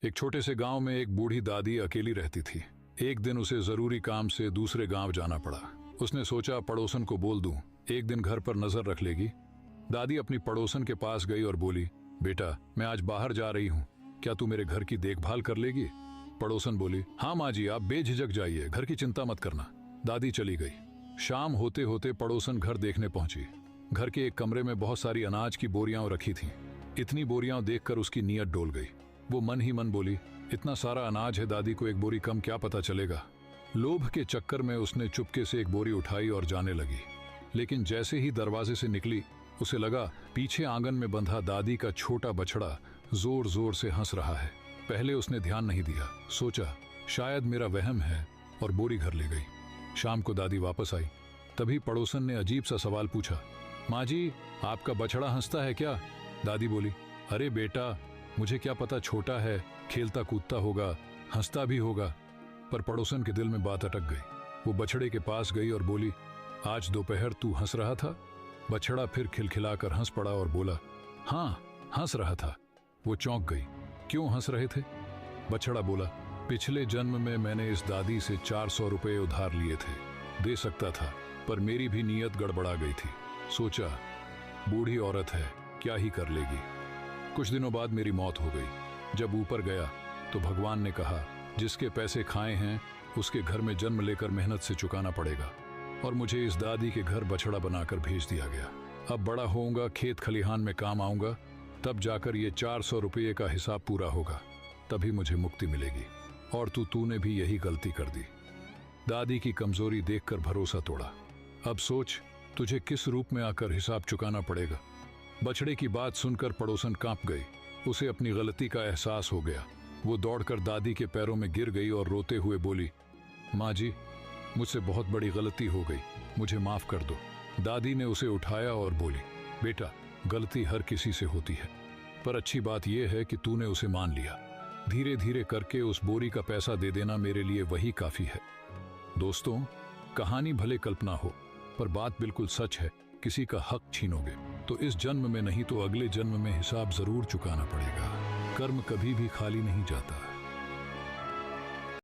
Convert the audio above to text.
एक छोटे से गांव में एक बूढ़ी दादी अकेली रहती थी। एक दिन उसे जरूरी काम से दूसरे गांव जाना पड़ा। उसने सोचा पड़ोसन को बोल दूं, एक दिन घर पर नजर रख लेगी। दादी अपनी पड़ोसन के पास गई और बोली, बेटा मैं आज बाहर जा रही हूँ, क्या तू मेरे घर की देखभाल कर लेगी? पड़ोसन बोली, हाँ माँ जी, आप बेझिझक जाइए, घर की चिंता मत करना। दादी चली गई। शाम होते होते पड़ोसन घर देखने पहुंची। घर के एक कमरे में बहुत सारी अनाज की बोरियां रखी थीं। इतनी बोरियां देखकर उसकी नीयत डोल गई। वो मन ही मन बोली, इतना सारा अनाज है, दादी को एक बोरी कम क्या पता चलेगा। लोभ के चक्कर में उसने चुपके से एक बोरी उठाई और जाने लगी। लेकिन जैसे ही दरवाजे से निकली, उसे लगा पीछे आंगन में बंधा दादी का छोटा बछड़ा जोर जोर से हंस रहा है। पहले उसने ध्यान नहीं दिया, सोचा शायद मेरा वहम है, और बोरी घर ले गई। शाम को दादी वापस आई। तभी पड़ोसन ने अजीब सा सवाल पूछा, माँ जी आपका बछड़ा हंसता है क्या? दादी बोली, अरे बेटा मुझे क्या पता, छोटा है, खेलता कूदता होगा, हंसता भी होगा। पर पड़ोसन के दिल में बात अटक गई। वो बछड़े के पास गई और बोली, आज दोपहर तू हंस रहा था? बछड़ा फिर खिलखिलाकर हंस पड़ा और बोला, हाँ हंस रहा था। वो चौंक गई, क्यों हंस रहे थे? बछड़ा बोला, पिछले जन्म में मैंने इस दादी से 400 रुपए उधार लिए थे, दे सकता था, पर मेरी भी नीयत गड़बड़ा गई थी। सोचा बूढ़ी औरत है, क्या ही कर लेगी। कुछ दिनों बाद मेरी मौत हो गई। जब ऊपर गया तो भगवान ने कहा, जिसके पैसे खाए हैं उसके घर में जन्म लेकर मेहनत से चुकाना पड़ेगा। और मुझे इस दादी के घर बछड़ा बनाकर भेज दिया गया। अब बड़ा होऊंगा, खेत खलिहान में काम आऊंगा, तब जाकर ये 400 रुपये का हिसाब पूरा होगा, तभी मुझे मुक्ति मिलेगी। और तूने भी यही गलती कर दी। दादी की कमजोरी देखकर भरोसा तोड़ा। अब सोच तुझे किस रूप में आकर हिसाब चुकाना पड़ेगा। बछड़े की बात सुनकर पड़ोसन कांप गई। उसे अपनी गलती का एहसास हो गया। वो दौड़कर दादी के पैरों में गिर गई और रोते हुए बोली, माँ जी मुझसे बहुत बड़ी गलती हो गई, मुझे माफ कर दो। दादी ने उसे उठाया और बोली, बेटा गलती हर किसी से होती है, पर अच्छी बात यह है कि तूने उसे मान लिया। धीरे धीरे करके उस बोरी का पैसा दे देना मेरे लिए वही काफी है। दोस्तों, कहानी भले कल्पना हो, पर बात बिल्कुल सच है। किसी का हक छीनोगे तो इस जन्म में नहीं तो अगले जन्म में हिसाब जरूर चुकाना पड़ेगा। कर्म कभी भी खाली नहीं जाता।